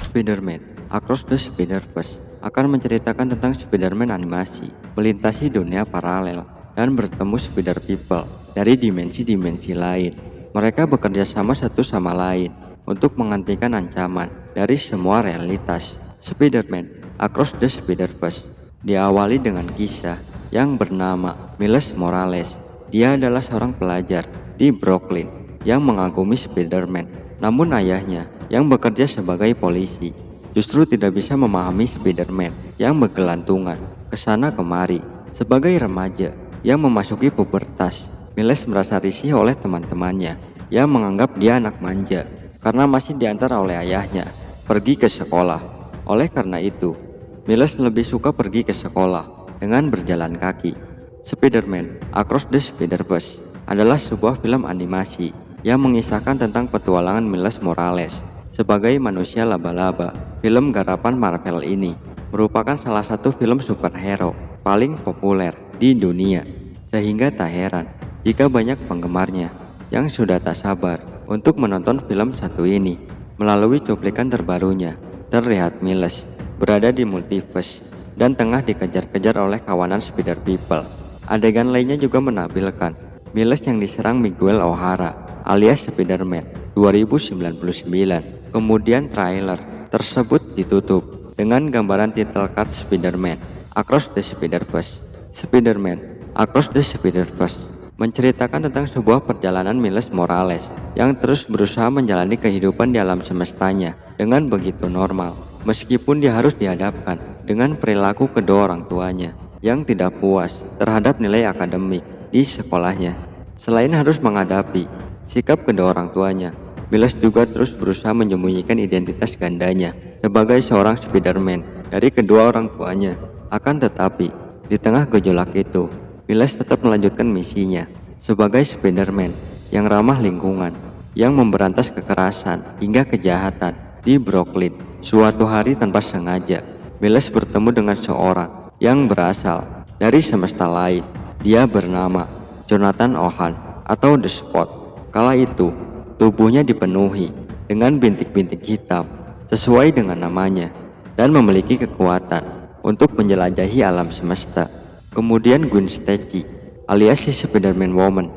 Spider-Man Across the Spider-Verse akan menceritakan tentang Spider-Man animasi melintasi dunia paralel dan bertemu Spider People dari dimensi-dimensi lain. Mereka bekerja sama satu sama lain untuk menghentikan ancaman dari semua realitas. Spider-Man Across the Spider-Verse diawali dengan kisah yang bernama Miles Morales. Dia adalah seorang pelajar di Brooklyn yang mengagumi Spider-Man. Namun ayahnya yang bekerja sebagai polisi justru tidak bisa memahami Spider-Man yang bergelantungan ke sana kemari. Sebagai remaja yang memasuki pubertas, Miles merasa risih oleh teman-temannya yang menganggap dia anak manja karena masih diantar oleh ayahnya pergi ke sekolah. Oleh karena itu, Miles lebih suka pergi ke sekolah dengan berjalan kaki. Spider-Man Across the Spider-Verse adalah sebuah film animasi yang mengisahkan tentang petualangan Miles Morales sebagai manusia laba-laba. Film garapan Marvel ini merupakan salah satu film superhero paling populer di dunia, sehingga tak heran jika banyak penggemarnya yang sudah tak sabar untuk menonton film satu ini. Melalui cuplikan terbarunya, terlihat Miles berada di multiverse dan tengah dikejar-kejar oleh kawanan Spider People. Adegan lainnya juga menampilkan Miles yang diserang Miguel O'Hara alias Spider-Man 2099. Kemudian trailer tersebut ditutup dengan gambaran title card Spider-Man Across the Spider-Verse. Spider-Man Across the Spider-Verse menceritakan tentang sebuah perjalanan Miles Morales yang terus berusaha menjalani kehidupan di alam semestanya dengan begitu normal, meskipun dia harus dihadapkan dengan perilaku kedua orang tuanya yang tidak puas terhadap nilai akademik di sekolahnya. Selain harus menghadapi sikap kedua orang tuanya, Miles juga terus berusaha menyembunyikan identitas gandanya sebagai seorang Spider-Man dari kedua orang tuanya. Akan tetapi, di tengah gejolak itu, Miles tetap melanjutkan misinya sebagai Spider-Man yang ramah lingkungan, yang memberantas kekerasan hingga kejahatan di Brooklyn. Suatu hari tanpa sengaja, Miles bertemu dengan seorang yang berasal dari semesta lain. Dia bernama Jonathan Ohan atau The Spot. Kala itu, tubuhnya dipenuhi dengan bintik-bintik hitam sesuai dengan namanya dan memiliki kekuatan untuk menjelajahi alam semesta. Kemudian Gwen Stacy alias si Spider-Man Woman,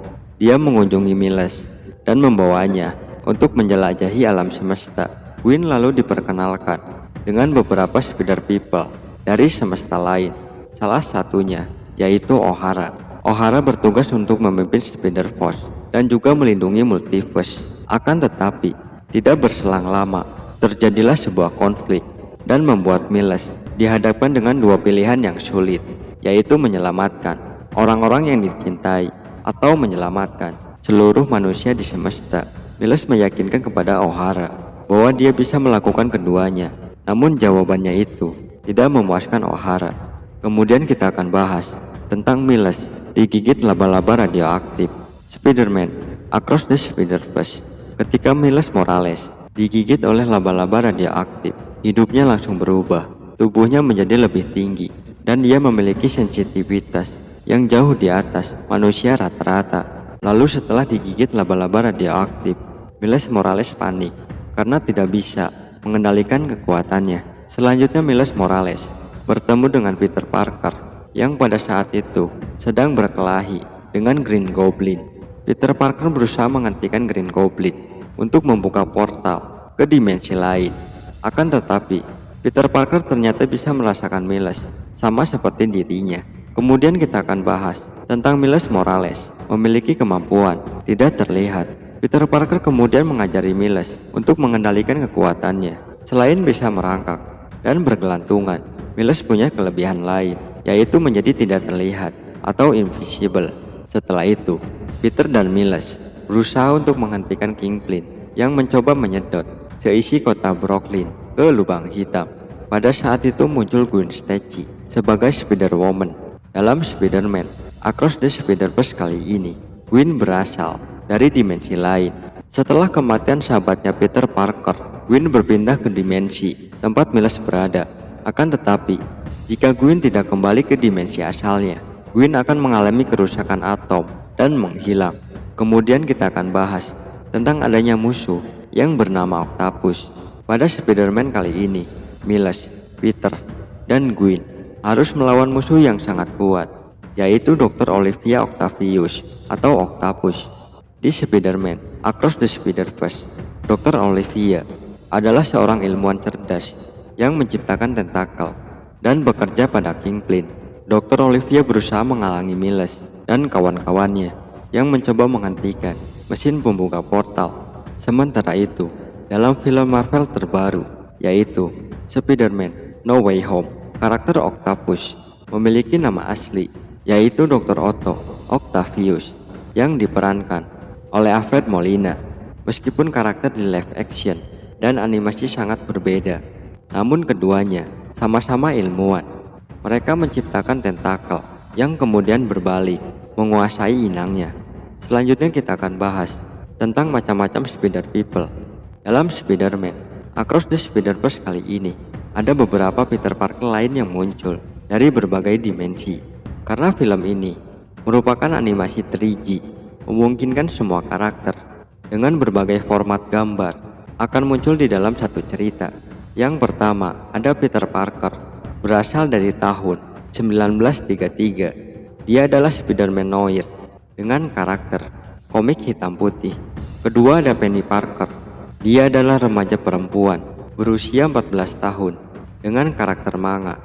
dia mengunjungi Miles dan membawanya untuk menjelajahi alam semesta. Gwen lalu diperkenalkan dengan beberapa Spider People dari semesta lain, salah satunya yaitu O'Hara. O'Hara bertugas untuk memimpin Spider-Force dan juga melindungi multiverse. Akan tetapi, tidak berselang lama, terjadilah sebuah konflik dan membuat Miles dihadapkan dengan dua pilihan yang sulit, yaitu menyelamatkan orang-orang yang dicintai atau menyelamatkan seluruh manusia di semesta. Miles meyakinkan kepada O'Hara bahwa dia bisa melakukan keduanya, namun jawabannya itu tidak memuaskan O'Hara. Kemudian kita akan bahas tentang Miles digigit laba-laba radioaktif. Spider-Man Across the Spider-Verse. Ketika Miles Morales digigit oleh laba-laba radioaktif, hidupnya langsung berubah. Tubuhnya menjadi lebih tinggi dan dia memiliki sensitivitas yang jauh di atas manusia rata-rata. Lalu setelah digigit laba-laba radioaktif, Miles Morales panik karena tidak bisa mengendalikan kekuatannya. Selanjutnya Miles Morales bertemu dengan Peter Parker yang pada saat itu sedang berkelahi dengan Green Goblin. Peter Parker berusaha menghentikan Green Goblin untuk membuka portal ke dimensi lain. Akan tetapi, Peter Parker ternyata bisa merasakan Miles sama seperti dirinya. Kemudian kita akan bahas tentang Miles Morales memiliki kemampuan tidak terlihat. Peter Parker kemudian mengajari Miles untuk mengendalikan kekuatannya. Selain bisa merangkak dan bergelantungan, Miles punya kelebihan lain, yaitu menjadi tidak terlihat atau invisible. Setelah itu, Peter dan Miles berusaha untuk menghentikan Kingpin yang mencoba menyedot seisi kota Brooklyn ke lubang hitam. Pada saat itu muncul Gwen Stacy sebagai Spider-Woman. Dalam Spider-Man Across the Spider-Verse kali ini, Gwen berasal dari dimensi lain. Setelah kematian sahabatnya Peter Parker, Gwen berpindah ke dimensi tempat Miles berada. Akan tetapi, jika Gwen tidak kembali ke dimensi asalnya, Gwen akan mengalami kerusakan atom dan menghilang. Kemudian kita akan bahas tentang adanya musuh yang bernama Octopus. Pada Spider-Man kali ini, Miles, Peter, dan Gwen harus melawan musuh yang sangat kuat, yaitu Dr. Olivia Octavius atau Octopus. Di Spider-Man Across the Spider-Verse, Dr. Olivia adalah seorang ilmuwan cerdas yang menciptakan tentakel dan bekerja pada Kingpin. Dr. Olivia berusaha menghalangi Miles dan kawan-kawannya yang mencoba menghentikan mesin pembuka portal. Sementara itu, dalam film Marvel terbaru, yaitu Spider-Man No Way Home, karakter Octopus memiliki nama asli, yaitu Dr. Otto Octavius, yang diperankan oleh Alfred Molina. Meskipun karakter di live action dan animasi sangat berbeda, namun keduanya sama-sama ilmuwan. Mereka menciptakan tentakel yang kemudian berbalik menguasai inangnya. Selanjutnya kita akan bahas tentang macam-macam Spider People. Dalam Spider-Man Across the Spider-Verse kali ini, ada beberapa Peter Parker lain yang muncul dari berbagai dimensi. Karena film ini merupakan animasi 3D, memungkinkan semua karakter dengan berbagai format gambar akan muncul di dalam satu cerita. Yang pertama, ada Peter Parker, berasal dari tahun 1933. Dia adalah Spider-Man Noir dengan karakter komik hitam putih. Kedua, ada Penny Parker. Dia adalah remaja perempuan berusia 14 tahun dengan karakter manga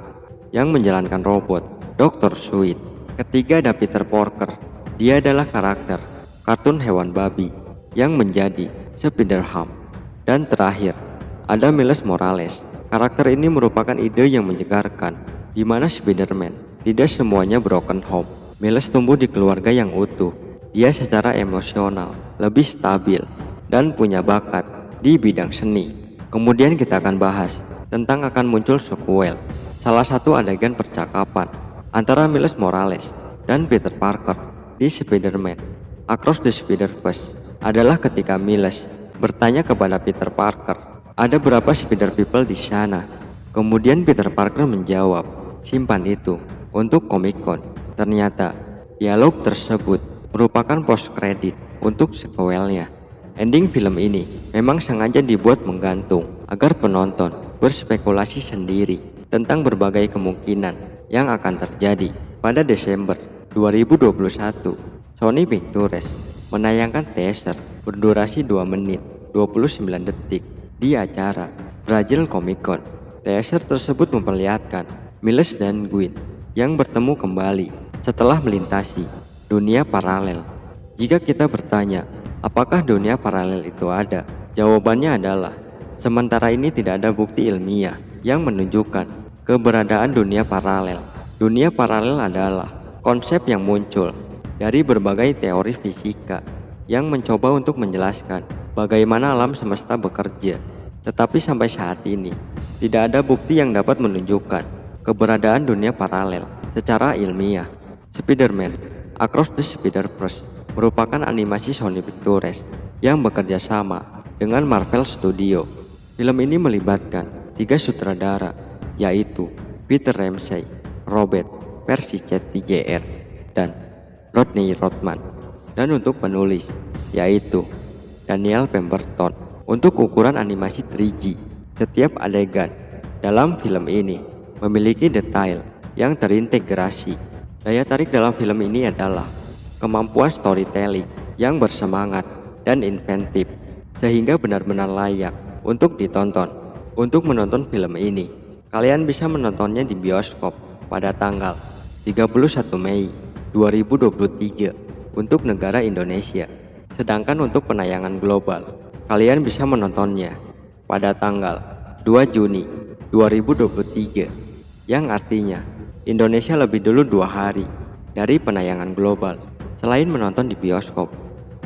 yang menjalankan robot Dr. Sweet. Ketiga, ada Peter Parker. Dia adalah karakter kartun hewan babi yang menjadi Spider-Ham. Dan terakhir, ada Miles Morales. Karakter ini merupakan ide yang menyegarkan, di mana Spider-Man tidak semuanya broken home. Miles tumbuh di keluarga yang utuh. Dia secara emosional lebih stabil dan punya bakat di bidang seni. Kemudian kita akan bahas tentang akan muncul sequel. Salah satu adegan percakapan antara Miles Morales dan Peter Parker di Spider-Man Across the Spider-Verse adalah ketika Miles bertanya kepada Peter Parker, ada berapa Spider People di sana? Kemudian Peter Parker menjawab, simpan itu untuk Comic-Con. Ternyata dialog tersebut merupakan post credit untuk sequelnya. Ending film ini memang sengaja dibuat menggantung agar penonton berspekulasi sendiri tentang berbagai kemungkinan yang akan terjadi. Pada Desember 2021, Sony Pictures menayangkan teaser berdurasi 2 menit 29 detik di acara Brazil Comic Con. Teaser tersebut memperlihatkan Miles dan Gwen yang bertemu kembali setelah melintasi dunia paralel. Jika kita bertanya, apakah dunia paralel itu ada? Jawabannya adalah, sementara ini tidak ada bukti ilmiah yang menunjukkan keberadaan dunia paralel. Dunia paralel adalah konsep yang muncul dari berbagai teori fisika yang mencoba untuk menjelaskan bagaimana alam semesta bekerja. Tetapi sampai saat ini, tidak ada bukti yang dapat menunjukkan keberadaan dunia paralel secara ilmiah. Spider-Man Across the Spider-Verse merupakan animasi Sony Pictures yang bekerja sama dengan Marvel Studio. Film ini melibatkan 3 sutradara, yaitu Peter Ramsey, Robert Vercichet-Jr., dan Rodney Rothman. Dan untuk penulis, yaitu Daniel Pemberton. Untuk ukuran animasi 3D, setiap adegan dalam film ini memiliki detail yang terintegrasi. Daya tarik dalam film ini adalah kemampuan storytelling yang bersemangat dan inventif, sehingga benar-benar layak untuk ditonton. Untuk menonton film ini, kalian bisa menontonnya di bioskop pada tanggal 31 Mei 2023 untuk negara Indonesia. Sedangkan untuk penayangan global, kalian bisa menontonnya pada tanggal 2 Juni 2023, yang artinya Indonesia lebih dulu 2 hari dari penayangan global. Selain menonton di bioskop,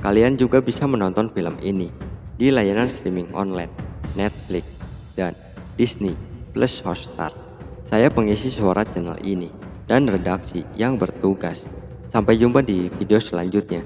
kalian juga bisa menonton film ini di layanan streaming online Netflix dan Disney Plus Hotstar. Saya pengisi suara channel ini dan redaksi yang bertugas. Sampai jumpa di video selanjutnya.